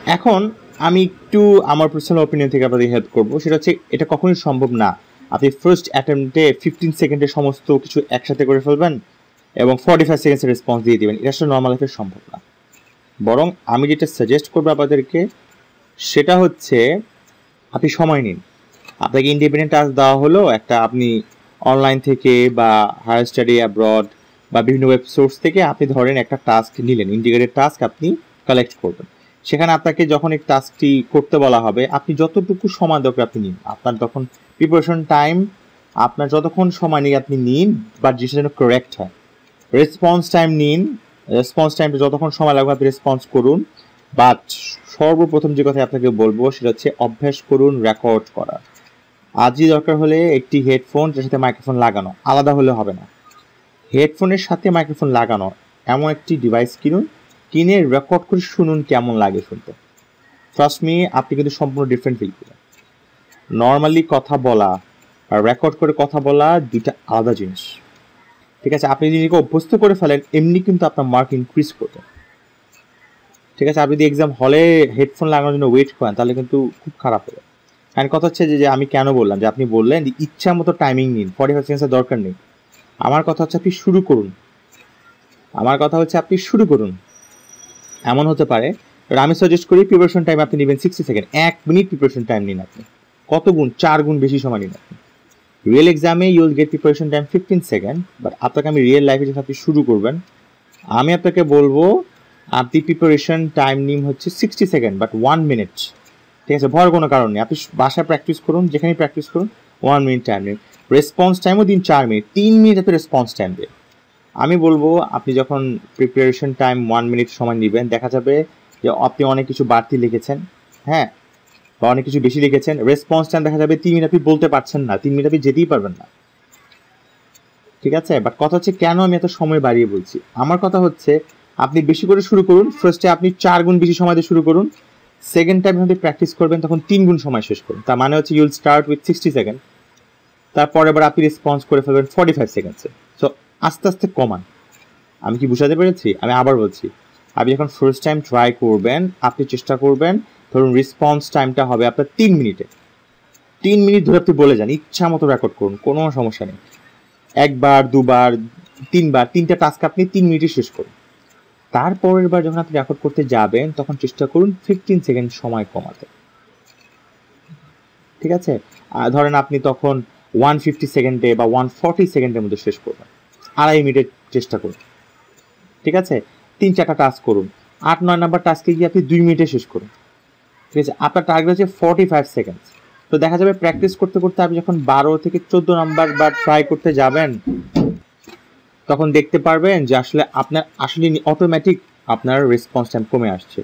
এখন আমি একটু আমার পার্সোনাল অপিনিয়ন থেকে আপনাদের হেল্প করবো, সেটা হচ্ছে এটা কখনোই সম্ভব না আপনি ফার্স্ট অ্যাটেম্পটে 15 সেকেন্ডে সমস্ত কিছু একসাথে করে ফেলবেন এবং 45 সেকেন্ডসের রেসপন্স দিয়ে দিবেন। এটা আসলে নর্মাল লাইফে সম্ভব না। বরং আমি যেটা সাজেস্ট করবো আপনাদেরকে সেটা হচ্ছে আপনি সময় নিন। আপনাকে ইন্ডিপেন্ডেন্ট টাস্ক দেওয়া হলো একটা, আপনি অনলাইন থেকে বা হায়ার স্টাডি অ্যাব্রড বা বিভিন্ন ওয়েব সোর্স থেকে আপনি ধরেন একটা টাস্ক নিলেন, ইন্টিগ্রেটেড টাস্ক আপনি কালেক্ট করবেন। সেখানে আপনাকে যখন এই টাস্কটি করতে বলা হবে আপনি যতটুকু সময় দরকার আপনি নিন। আপনার তখন প্রিপারেশন টাইম আপনার যতক্ষণ সময় নিয়ে আপনি নিন, বাট জিনিসটা যেন কারেক্ট হয়। রেসপন্স টাইম নিন, রেসপন্স টাইমটা যতক্ষণ সময় লাগবে আপনি রেসপন্স করুন। বাট সর্বপ্রথম যে কথা আপনাকে বলবো সেটা হচ্ছে অভ্যাস করুন রেকর্ড করা। আজই দরকার হলে একটি হেডফোন যার সাথে মাইক্রোফোন লাগানো, আলাদা হলে হবে না, হেডফোনের সাথে মাইক্রোফোন লাগানো এমন একটি ডিভাইস কিনুন, কিনে রেকর্ড করে শুনুন কেমন লাগে শুনতে। ট্রাস্ট মি, আপনি কিন্তু সম্পূর্ণ ডিফারেন্ট ফিল করবেন। নর্মালি কথা বলা আর রেকর্ড করে কথা বলা দুইটা আলাদা জিনিস, ঠিক আছে? আপনি যদি নিজেকে অভ্যস্ত করে ফেলেন এমনি কিন্তু আপনার মার্ক ইনক্রিজ করবে, ঠিক আছে? আপনি যদি এক্সাম হলে হেডফোন লাগানোর জন্য ওয়েট করেন তাহলে কিন্তু খুব খারাপ হবে। কারণ কথা হচ্ছে যে আমি কেন বললাম যে আপনি বললেন ইচ্ছা মতো টাইমিং নিন, 45 সেকেন্ডসের দরকার নেই। আমার কথা হচ্ছে আপনি শুরু করুন, আমার কথা হচ্ছে আপনি শুরু করুন। এমন হতে পারে আমি সাজেস্ট করি প্রিপারেশন টাইম আপনি নেবেন 60 সেকেন্ড, 1 মিনিট প্রিপারেশন টাইম নিন। আপনি কত গুণ? 4 গুণ বেশি সময় নিন আপনি। রিয়েল এক্সামে you will get preparation time 15 second, but আপনাকে আমি রিয়েল লাইফে যখন আপনি শুরু করবেন আমি আপনাকে বলবো আপনি প্রিপারেশন টাইম নিন হচ্ছে 60 সেকেন্ড বাট 1 মিনিট, ঠিক আছে? ভয়ের কোনো কারণ নেই, আপনি বাসায় প্র্যাকটিস করুন, যেখানে প্র্যাকটিস করুন 1 মিনিট টাইম নিন। রেসপন্স টাইমও দিন 4 মিনিট, 3 মিনিট আপনি রেসপন্স টাইম দিন। আমি বলবো আপনি যখন প্রিপারেশন টাইম 1 মিনিট সময় নেবেন দেখা যাবে যে আপনি অনেক কিছু বাড়তি লিখেছেন, হ্যাঁ, বা অনেক কিছু বেশি লিখেছেন। রেসপন্স টাইম দেখা যাবে 3 মিনিট আপনি বলতে পারছেন না, 3 মিনিট আপনি যেতেই পারবেন না, ঠিক আছে? বাট কথা হচ্ছে কেন আমি এত সময় বাড়িয়ে বলছি, আমার কথা হচ্ছে আপনি বেশি করে শুরু করুন। ফার্স্টে আপনি 4 গুণ বেশি সময় দিয়ে শুরু করুন, সেকেন্ড টাইম আপনি প্র্যাকটিস করবেন তখন 3 গুণ সময় শেষ করুন। তার মানে হচ্ছে ইউল স্টার্ট উইথ 60 সেকেন্ড, তারপরে আবার আপনি রেসপন্স করে ফেলবেন 45 সেকেন্ডসে। সো আস্তে আস্তে কমান। আমি কি বুঝাতে পেরেছি? আমি আবার বলছি, আপনি যখন ফার্স্ট টাইম ট্রাই করবেন আপনি চেষ্টা করবেন ধরুন রেসপন্স টাইমটা হবে আপনার 3 মিনিটে, 3 মিনিট ধরে আপনি বলে যান, ইচ্ছা মতো রেকর্ড করুন, কোনো সমস্যা নেই। একবার, দুবার, তিনবার, 3টা টাস্ক আপনি 3 মিনিটে শেষ করুন। তারপরের বার যখন আপনি রেকর্ড করতে যাবেন তখন চেষ্টা করুন 15 সেকেন্ড সময় কমাতে, ঠিক আছে? ধরেন আপনি তখন 150 সেকেন্ডে বা 140 সেকেন্ডের মধ্যে শেষ করবেন, 2.5 মিনিটে চেষ্টা করুন, ঠিক আছে? 3-4টা টাস্ক করুন, 8-9 নাম্বার টাস্কে গিয়ে আপনি 2 মিনিটে শেষ করুন, ঠিক আছে? আপনার টার্গেট হচ্ছে 45 সেকেন্ড। তো দেখা যাবে প্র্যাকটিস করতে করতে আপনি যখন 12 থেকে 14 নাম্বার বার ট্রাই করতে যাবেন তখন দেখতে পারবেন যে আসলে আপনার আসলে অটোমেটিক আপনার রেসপন্স টাইম কমে আসছে।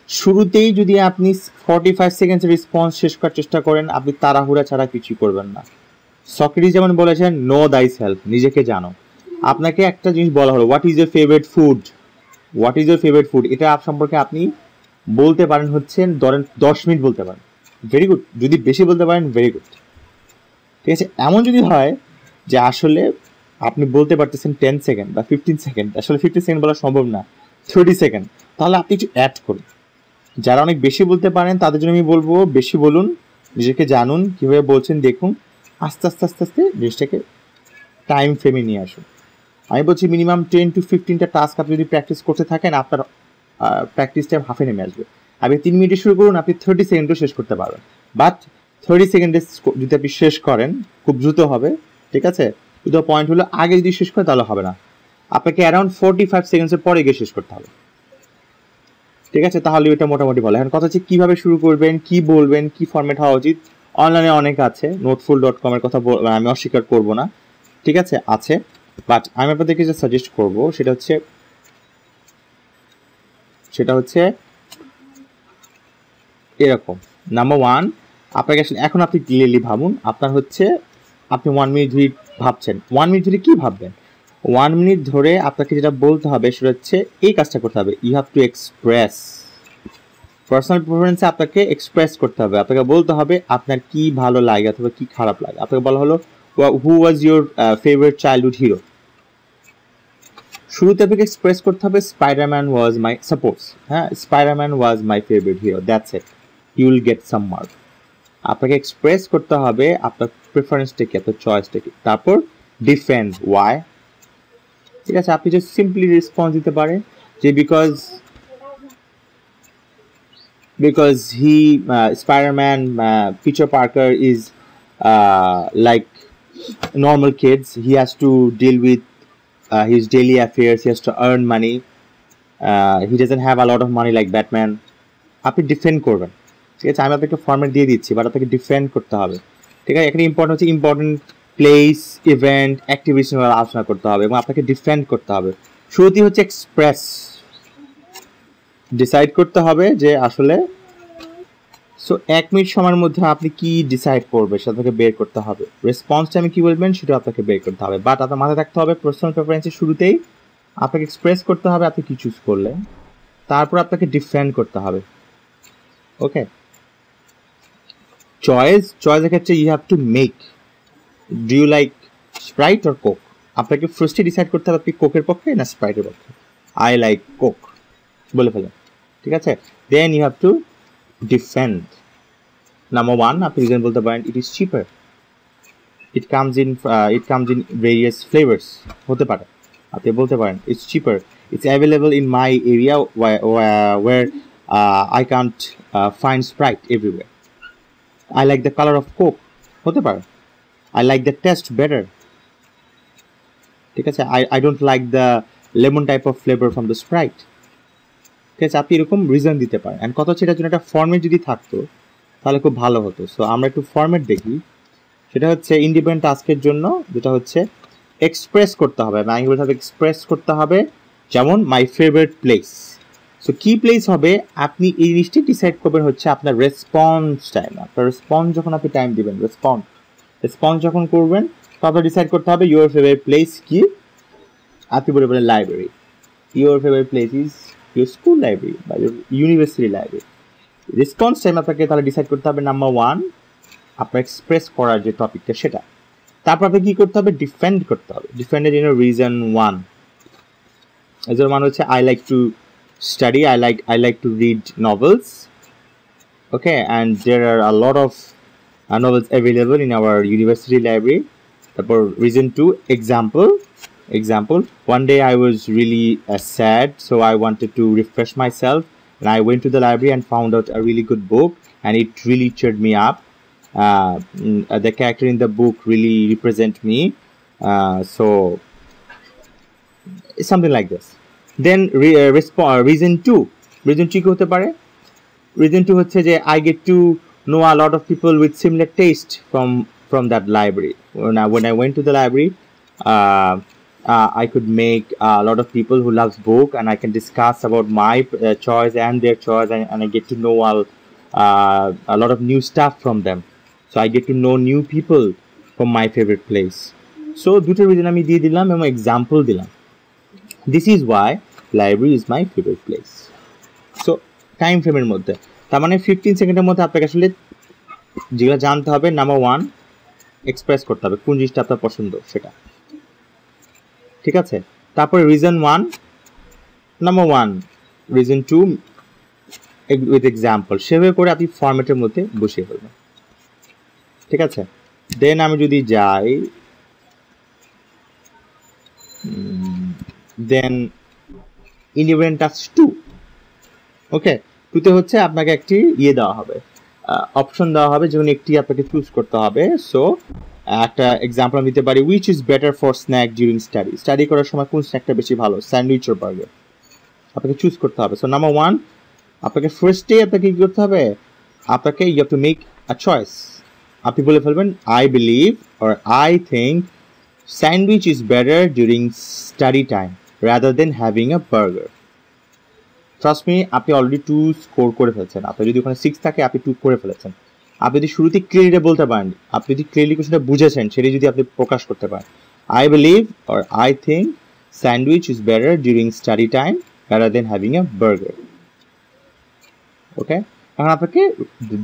শুরুতেই যদি আপনি 45 সেকেন্ডস রেসপন্স শেষ করার চেষ্টা করেন আপনি তাড়াহুড়া ছাড়া কিছুই করবেন না। সক্রেটিস যেমন বলেছেন নো দাই সেলফ, নিজেকে জানো। আপনাকে একটা জিনিস বলা হলো what is your favourite food, what is your favourite food, এটা সম্পর্কে আপনি বলতে পারেন হচ্ছে ধরেন 10 মিনিট বলতে পারেন, ভেরি গুড। যদি বেশি বলতে পারেন ভেরি গুড, ঠিক আছে? এমন যদি হয় যে আসলে আপনি বলতে পারতেছেন 10 সেকেন্ড বা 15 সেকেন্ড, আসলে 15 সেকেন্ড বলা সম্ভব না, 30 সেকেন্ড, তাহলে আপনি একটু অ্যাড করুন। যারা অনেক বেশি বলতে পারেন তাদের জন্য আমি বলবো বেশি বলুন, নিজেকে জানুন, কীভাবে বলছেন দেখুন, আস্তে আস্তে আস্তে আস্তে জিনিসটাকে টাইম ফ্রেমে নিয়ে আসুন। আমি বলছি মিনিমাম 10 to 15টা টাস্ক আপনি যদি প্র্যাকটিস করতে থাকেন আপনার প্র্যাকটিস টাইম হাফে নেমে আসবে। আপনি 3 মিনিটে শুরু করুন, আপনি 30 সেকেন্ডও শেষ করতে পারবেন, বাট 30 সেকেন্ডে যদি আপনি শেষ করেন খুব দ্রুত হবে, ঠিক আছে? কিন্তু পয়েন্ট হলো আগে যদি শেষ করেন তাহলে হবে না, আপনাকে অ্যারাউন্ড 45 সেকেন্ডসের পরে গিয়ে শেষ করতে হবে, ঠিক আছে? তাহলে এটা মোটামুটি বলে। এখন কথা হচ্ছে কীভাবে শুরু করবেন, কি বলবেন, কি ফরম্যাট হওয়া উচিত। অনলাইনে অনেক আছে, নোটফুল.com এর কথা আমি অস্বীকার করবো না, ঠিক আছে, আছে। বাট আমি আপনাদেরকে যে সাজেস্ট করবো সেটা হচ্ছে এরকম। নাম্বার 1, আপনাকে আসলে এখন আপনি ক্লিয়ারলি ভাবুন, আপনার হচ্ছে আপনি 1 মিনিট ধরে ভাবছেন, 1 মিনিট ধরে কী ভাববেন? 1 মিনিট ধরে আপনাকে যেটা বলতে হবে সেটা হচ্ছে এই কাজটা করতে হবে, you have to express. Personal প্রেফারেন্সে আপনাকে এক্সপ্রেস করতে হবে, আপনাকে বলতে হবে আপনার কি ভালো লাগে অথবা কি খারাপ লাগে। আপনাকে বলা হলো who was your favourite childhood hero, শুরুতে আপনাকে এক্সপ্রেস করতে হবে স্পাইডারম্যান ওয়াজ মাই সাপোজ, হ্যাঁ, Spiderman was my favourite hero, that's it, you will get some mark. আপনাকে এক্সপ্রেস করতে হবে আপনার প্রেফারেন্সটা কি, আপনার চয়েসটা কি, তারপর ডিফেন্ড ওয়াই। ঠিক আছে, আপনি যদি সিম্পলি রেসপন্স দিতে পারেন যে because he Spider-Man Peter Parker is like normal kids, he has to deal with his daily affairs, he has to earn money, he doesn't have a lot of money like Batman. আপনি defend করবেন। ঠিক আছে, আমি আপনাকে format দিয়ে দিচ্ছি, but আপনাকে defend করতে হবে। ঠিক আছে, এখানে ইম্পর্টেন্ট হচ্ছে ইম্পর্টেন্ট প্লেস, ইভেন্ট, অ্যাক্টিভিটি নিয়ে আলোচনা করতে হবে এবং আপনাকে ডিফেন্ড করতে হবে। শুরুতেই হচ্ছে এক্সপ্রেস, ডিসাইড করতে হবে যে আসলে সো 1 মিনিট সময়ের মধ্যে আপনি কি ডিসাইড করবেন সেটা আপনাকে বের করতে হবে। রেসপন্সটা আমি কি বলবেন সেটা আপনাকে বের করতে হবে, বাট আপনার মাথায় রাখতে হবে পার্সোনাল প্রেফারেন্সের শুরুতেই আপনাকে এক্সপ্রেস করতে হবে আপনি কি চুজ করলেন, তারপর আপনাকে ডিফেন্ড করতে হবে। ওকে, চয়েসের ক্ষেত্রে you have to make, do you like Sprite or Coke, আপনাকে ফার্স্টে ডিসাইড করতে হবে আপনি কোকের পক্ষে না স্প্রাইটের পক্ষে। আই লাইক কোক বলে ফেলেন। ঠিক আছে, then you have to defend. Number 1 আপনি রিজন বলতে পারেন it is cheaper, it comes in various flavours, হতে পারে আপনি বলতে পারেন it's cheaper, it's available in my area where I can't find Sprite everywhere. I like the color of Coke, হতে পারে। I like the taste better. ঠিক আছে, I don't like the lemon type of flavor from the Sprite. ঠিক আছে, আপনি এরকম reason দিতে পারেন। অ্যান্ড কথা হচ্ছে এটার জন্য একটা ফর্মেট যদি থাকতো তাহলে খুব ভালো হতো। সো আমরা একটু ফর্মেট দেখি, সেটা হচ্ছে ইন্ডিপেন্ডেন্ট টাস্কের জন্য যেটা হচ্ছে এক্সপ্রেস করতে হবে, আমি বলতে হবে এক্সপ্রেস করতে হবে, যেমন মাই ফেভারিট প্লেস। সো কি প্লেস হবে আপনি এই জিনিসটি ডিসাইড করবেন হচ্ছে আপনার রেসপন্স টাইম। আপনার রেসপন্স যখন আপনি টাইম দিবেন, রেসপন্স যখন করবেন তখন ডিসাইড করতে হবে ইউর ফেভারিট প্লেস কি। আপনি বলে library, your favourite place is your school library বা your university library. Response time আপনাকে তাহলে ডিসাইড করতে হবে নাম্বার 1 আপনার এক্সপ্রেস করার যে টপিকটা সেটা। তারপর আপনাকে কি করতে হবে, ডিফেন্ড করতে হবে। ডিফেন্ডের জন্য রিজন 1 এর মানে হচ্ছে I like to study, I like to read novels, okay, and there are a lot of novels available in our university library. Therefore reason 2 example one day I was really sad, so I wanted to refresh myself and I went to the library and found out a really good book and it really cheered me up. The character in the book really represent me, so something like this. Then reason 2 কি হতে পারে, reason 2 হচ্ছে যে I get to know a lot of people with similar taste from that library. When I went to the library, I could make a lot of people who loves book and I can discuss about my choice and their choice, and I get to know a lot of new stuff from them. So I get to know new people from my favorite place. So দুটো reason আমি দিয়ে দিলাম এবং example দিলাম। This is why library is my favorite place. So time ফ্রেমের মধ্যে, তার মানে 15 সেকেন্ডের মধ্যে আপনাকে আসলে যেগুলো জানতে হবে, নাম্বার 1 এক্সপ্রেস করতে হবে কোন জিনিসটা আপনার পছন্দ সেটা। ঠিক আছে, তারপরে reason 1 number 1 reason 2 with example, সেভাবে করে আপনি ফরম্যাটের মধ্যে বসিয়ে ফেলবেন। ঠিক আছে, দেন আমি যদি যাই দেন ইন্ডিপেন্ডেন্ট টাস্ক 2, ওকে, 2তে হচ্ছে আপনাকে একটি দেওয়া হবে, অপশন দেওয়া হবে, যেমন একটি আপনাকে চুজ করতে হবে। সো একটা এক্সাম্পল আমি দিতে পারি, which is better for snack during study করার সময় কোন স্ন্যাকটা বেশি ভালো, স্যান্ডউইচ অর বার্গার, আপনাকে চুজ করতে হবে। সো নাম্বার 1 আপনাকে ফার্স্টে আপনাকে কি করতে হবে, আপনাকে you have to make a choice. আপনি বলে ফেলবেন I believe or I think sandwich is better during study time rather than having a burger. Trust me, আপনি অলরেডি 2 স্কোর করে ফেলছেন। আপনি যদি ওখানে 6 থাকে আপনি 2 করে ফেলেছেন। আপনি যদি শুরুতে ক্লিয়ারলি বলতে পারেন, আপনি যদি ক্লিয়ারলি কোশ্চেনটা বুঝেছেন সেটা যদি আপনি প্রকাশ করতে পারেন, I believe or I think sandwich is better during study time rather than having a burger. ওকে, এখন আপনাকে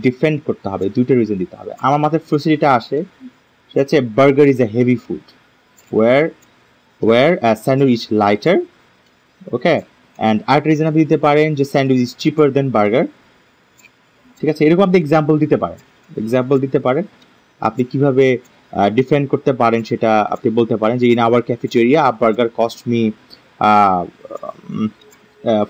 ডিফেন্ড করতে হবে, দুটো রিজন দিতে হবে। আমার মাথায় ফার্স্ট যেটা আসে সেটা হচ্ছে burger is a heavy food where a sandwich lighter okay, and আরেকটা রিজন আপনি দিতে পারেন যে sandwich is cheaper than burger. ঠিক আছে, এরকম আপনি এক্সাম্পল দিতে পারেন। আপনি কিভাবে ডিফেন্ড করতে পারেন সেটা আপনি বলতে পারেন যে in our cafeteria a burger cost me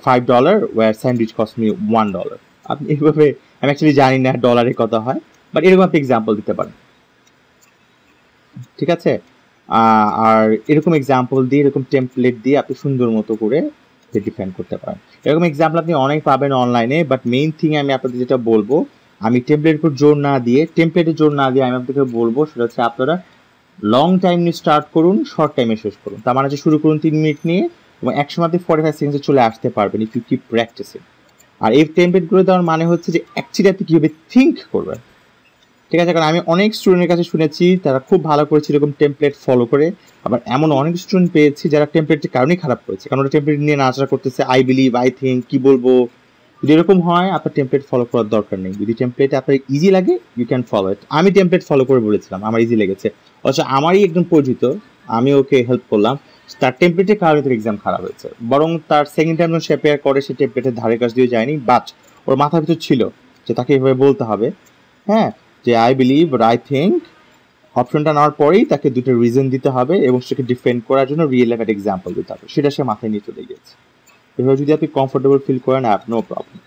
$5 where sandwich cost me $1। আপনি এইভাবে, আমি অ্যাকচুয়ালি জানি না ডলারে কত হয়, বাট এরকম আপনি এক্সাম্পল দিতে পারেন। ঠিক আছে, আর এরকম এক্সাম্পল দিয়ে, এরকম টেমপ্লেট দিয়ে আপনি সুন্দর মতো করে ডিফেন্ড করতে পারেন। এরকম এক্সাম্পল আপনি অনেক পাবেন অনলাইনে, বাট মেইন থিং আমি আপনাদের যেটা বলবো, আমি টেমপ্লেটের উপর জোর না দিয়ে আমি আপনাদেরকে বলবো সেটা হচ্ছে আপনারা লং টাইম নিয়ে স্টার্ট করুন, শর্ট টাইমে শেষ করুন। তার মানে হচ্ছে শুরু করুন 3 মিনিট নিয়ে এবং একসময় আপনি 45 সেকেন্ডে চলে আসতে পারবেন ইফ ইউ কিপ প্র্যাকটিসিং। আর এই টেমপ্লেটগুলো দেওয়ার মানে হচ্ছে যে অ্যাকচুয়ালি আপনি কীভাবে থিঙ্ক করবেন। ঠিক আছে, কারণ আমি অনেক স্টুডেন্টের কাছে শুনেছি তারা খুব ভালো করেছে এরকম টেমপ্লেট ফলো করে, আবার এমন অনেক স্টুডেন্ট পেয়েছি যারা টেমপ্লেটের কারণেই খারাপ করেছে, কারণ ওরা টেমপ্লেট নিয়ে নাচড়া করতেছে, আই বিলিভ, আই থিঙ্ক, কি বলবো। যদি এরকম হয় আপনার টেমপ্লেট ফলো করার দরকার নেই। যদি টেমপ্লেট আপনার ইজি লাগে ইউ ক্যান ফলো ইট। আমি টেমপ্লেট ফলো করে বলেছিলাম, আমার ইজি লেগেছে, অথচ আমারই একজন পরিচিত, আমি ওকে হেল্প করলাম, তার টেমপ্লেটের কারণে তার এক্সাম খারাপ হয়েছে, বরং তার সেকেন্ড টাইম সে প্রেয়ার করে সে টেমপ্লেটের ধারে কাছ দিয়ে যায়নি, বাট ওর মাথার ভিতর ছিল যে তাকে এভাবে বলতে হবে, হ্যাঁ, যে আই বিলিভ আই থিঙ্ক, অপশনটা নেওয়ার পরেই তাকে দুটো রিজন দিতে হবে এবং সেটাকে ডিফেন্ড করার জন্য রিয়েল লাইফ এক্সাম্পল দিতে হবে, সেটা সে মাথায় নিয়ে চলে গিয়েছে। এভাবে যদি আপনি কমফোর্টেবল ফিল করেন, আপ নো প্রবলেম।